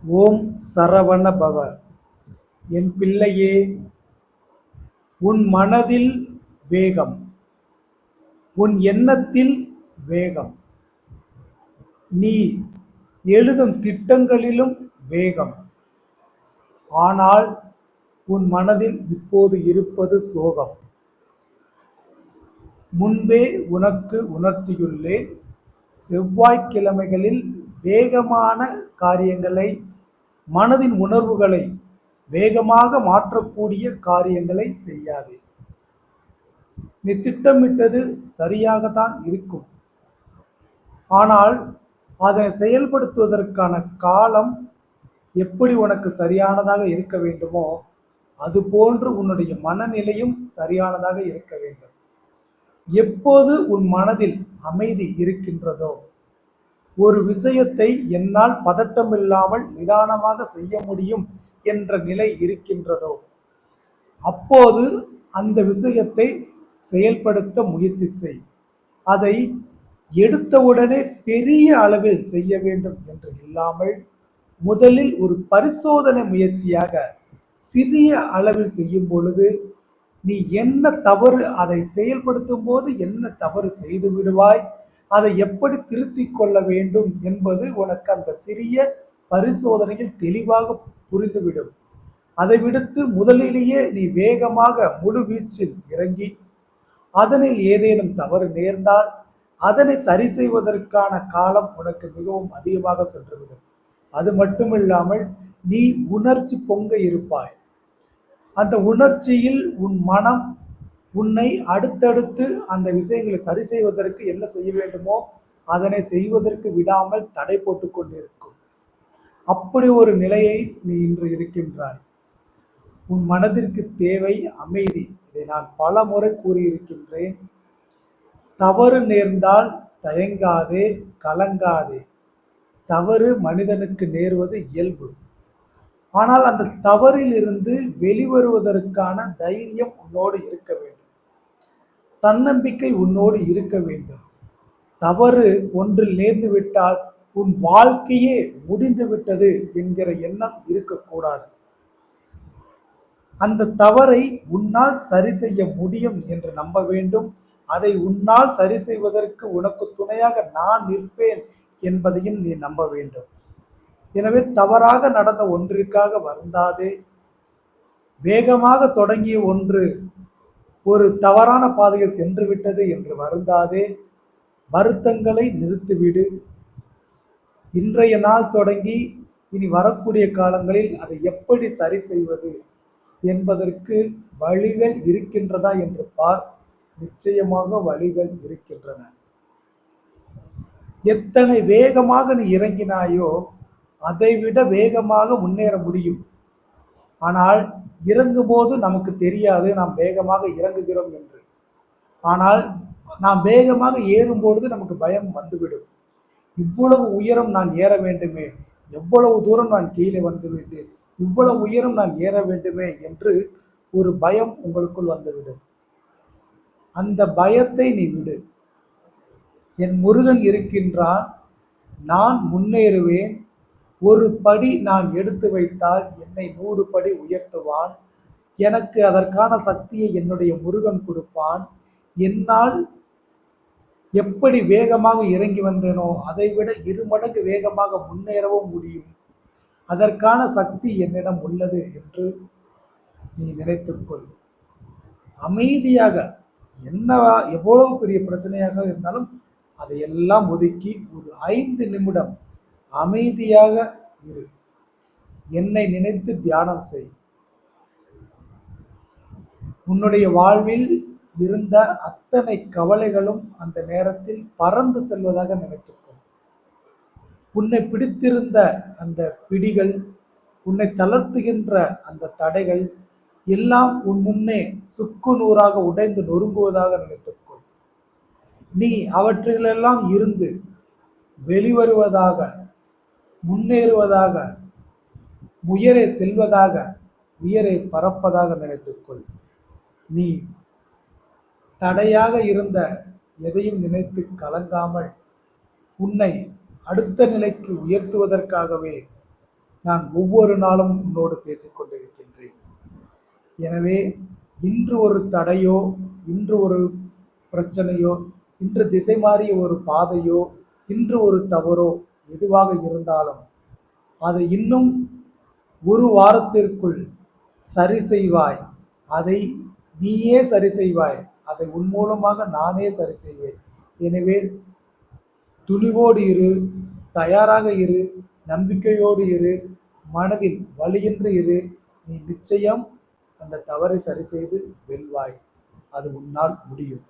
ஓம் சரவண பவ. என் பிள்ளையே, உன் மனதில் வேகம், உன் எண்ணத்தில் வேகம், நீ எழுதும் திட்டங்களிலும் வேகம். ஆனால் உன் மனதில் இப்போது இருப்பது சோகம். முன்பே உனக்கு உணர்த்தியுள்ளேன், செவ்வாய்க்கிழமைகளில் வேகமான காரியங்களை, மனதின் உணர்வுகளை வேகமாக மாற்றக்கூடிய காரியங்களை செய்யாதே. நீ திட்டமிட்டது சரியாகத்தான் இருக்கும், ஆனால் அதனை செயல்படுத்துவதற்கான காலம் எப்படி உனக்கு சரியானதாக இருக்க வேண்டுமோ அதுபோன்று உன்னுடைய மனநிலையும் சரியானதாக இருக்க வேண்டும். எப்போது உன் மனதில் அமைதி இருக்கின்றதோ, ஒரு விஷயத்தை என்னால் பதட்டமில்லாமல் நிதானமாக செய்ய முடியும் என்ற நிலை இருக்கின்றதோ, அப்போது அந்த விஷயத்தை செயல்படுத்த முயற்சி செய். அதை எடுத்தவுடனே பெரிய அளவில் செய்ய வேண்டும் என்று இல்லாமல், முதலில் ஒரு பரிசோதனை முயற்சியாக சிறிய அளவில் செய்யும் பொழுது நீ என்ன தவறு, அதை செயல்படுத்தும் போது என்ன தவறு செய்து விடுவாய், அதை எப்படி திருத்திக் கொள்ள வேண்டும் என்பது உனக்கு அந்த சிறிய பரிசோதனையில் தெளிவாக புரிந்துவிடும். அதை விடுத்து முதலிலேயே நீ வேகமாக முழு வீச்சில் இறங்கி அதனில் ஏதேனும் தவறு நேர்ந்தால் அதனை சரி செய்வதற்கான காலம் உனக்கு மிகவும் அதிகமாக சென்றுவிடும். அது மட்டுமில்லாமல் நீ உணர்ச்சி பொங்க இருப்பாய். அந்த உணர்ச்சியில் உன் மனம் உன்னை அடுத்தடுத்து அந்த விஷயங்களை சரி செய்வதற்கு என்ன செய்ய வேண்டுமோ அதனை செய்வதற்கு விடாமல் தடை போட்டு கொண்டிருக்கும். அப்படி ஒரு நிலையை நீ இன்று இருக்கின்றாய். உன் மனதிற்கு தேவை அமைதி. இதை நான் பல முறை கூறியிருக்கின்றேன். தவறு நேர்ந்தால் தயங்காதே, கலங்காதே. தவறு மனிதனுக்கு நேர்வது இயல்பு. ஆனால் அந்த தவறில் இருந்து வெளிவருவதற்கான தைரியம் உன்னோடு இருக்க வேண்டும். தன்னம்பிக்கை உன்னோடு இருக்க வேண்டும். தவறு ஒன்றில் நேர்ந்து விட்டால் உன் வாழ்க்கையே முடிந்து விட்டது என்கிற எண்ணம் இருக்கக்கூடாது. அந்த தவறை உன்னால் சரி செய்ய முடியும் என்று நம்ப வேண்டும். அதை உன்னால் சரி செய்வதற்கு உனக்கு துணையாக நான் நிற்பேன் என்பதையும் நீ நம்ப வேண்டும். எனவே தவறாக நடந்த ஒன்றிற்காக வருந்தாதே. வேகமாக தொடங்கிய ஒன்று ஒரு தவறான பாதையில் சென்று விட்டது என்று வருந்தாதே. வருத்தங்களை நிறுத்திவிடு. இன்றைய நாள் தொடங்கி இனி வரக்கூடிய காலங்களில் அதை எப்படி சரி செய்வது என்பதற்கு வழிகள் இருக்கின்றதா என்று பார். நிச்சயமாக வழிகள் இருக்கின்றன. எத்தனை வேகமாக நீ இறங்கினாயோ அதைவிட வேகமாக முன்னேற முடியும். ஆனால் இறங்கும்போது நமக்கு தெரியாது நாம் வேகமாக இறங்குகிறோம் என்று. ஆனால் நாம் வேகமாக ஏறும்பொழுது நமக்கு பயம் வந்துவிடும். இவ்வளவு உயரம் நான் ஏற வேண்டுமே, எவ்வளவு தூரம் நான் கீழே வந்துவிட்டேன், இவ்வளவு உயரம் நான் ஏற வேண்டுமே என்று ஒரு பயம் உங்களுக்குள் வந்துவிடும். அந்த பயத்தை நீ விடு. என் முருகன் இருக்கின்றான், நான் முன்னேறுவேன். ஒரு படி நான் எடுத்து வைத்தால் என்னை 100 படி உயர்த்துவான். எனக்கு அதற்கான சக்தியை என்னுடைய முருகன் கொடுப்பான். என்னால் எப்படி வேகமாக இறங்கி வந்தேனோ அதைவிட 2 மடங்கு வேகமாக முன்னேறவும் முடியும். அதற்கான சக்தி என்னிடம் உள்ளது என்று நீ நினைத்துக்கொள். அமைதியாக, என்னவா எவ்வளவு பெரிய பிரச்சனையாக இருந்தாலும் அதையெல்லாம் ஒதுக்கி ஒரு 5 நிமிடம் அமைதியாக இரு. என்னை நினைத்து தியானம் செய். உன்னுடைய வாழ்வில் இருந்த அத்தனை கவலைகளும் அந்த நேரத்தில் பறந்து செல்வதாக நினைத்துக்கொள். உன்னை பிடித்திருந்த அந்த பிடிகள், உன்னை தளர்த்துகின்ற அந்த தடைகள் எல்லாம் உன் முன்னே சுக்கு நூறாக உடைந்து நொறுங்குவதாக நினைத்துக்கொள். நீ அவற்றிலெல்லாம் இருந்து வெளிவருவதாக, முன்னேறுவதாக, உயரே செல்வதாக, உயரே பறப்பதாக நினைத்துக்கொள். நீ தடையாக இருந்த எதையும் நினைத்து கலங்காமல் உன்னை அடுத்த நிலைக்கு உயர்த்துவதற்காகவே நான் ஒவ்வொரு நாளும் உன்னோடு பேசிக் கொண்டிருக்கின்றேன். எனவே இன்று ஒரு தடையோ, இன்று ஒரு பிரச்சனையோ, இன்று திசை மாறிய ஒரு பாதையோ, இன்று ஒரு தவறோ எதுவாக இருந்தாலும் அதை இன்னும் ஒரு வாரத்திற்குள் சரி செய்வாய். அதை நீயே சரி செய்வாய். அதை உன் மூலமாக நானே சரி செய்வேன். எனவே துணிவோடு இரு, தயாராக இரு, நம்பிக்கையோடு இரு, மனதில் வலியின்றி இரு. நீ நிச்சயம் அந்த தவறை சரி செய்து வெல்வாய். அது உன்னால் முடியும்.